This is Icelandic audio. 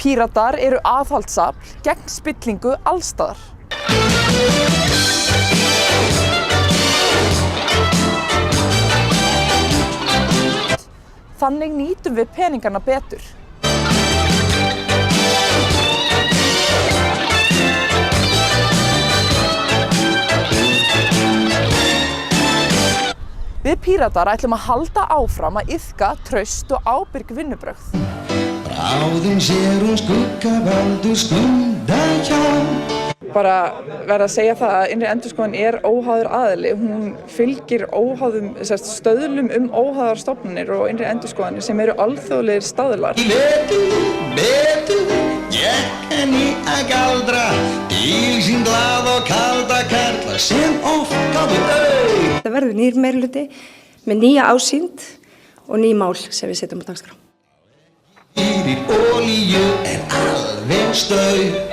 Píratar eru aðhaldsafl gegn spillingu allstaðar. Þannig nýtum við peningana betur. Við Píratar ætlum að halda áfram að iðka traust og ábyrg vinnubrögð. Bráðum sér hún skuggavaldur skunda hjá. Bara verð að segja það að innri endurskoðun óháður aðili. Hún fylgir óháðum stöðlum óháðar stofnanir og innri endurskoðanir sem eru alþjóðlegir staðlar. Betur, gekk henni að galdra til sín glað og kalda karla sem oft gáfu auð. Það verður nýr meirihluti með nýja ásýnd og ný mál sem við setjum á dagskrá. Fyrir olíu alveg stauð.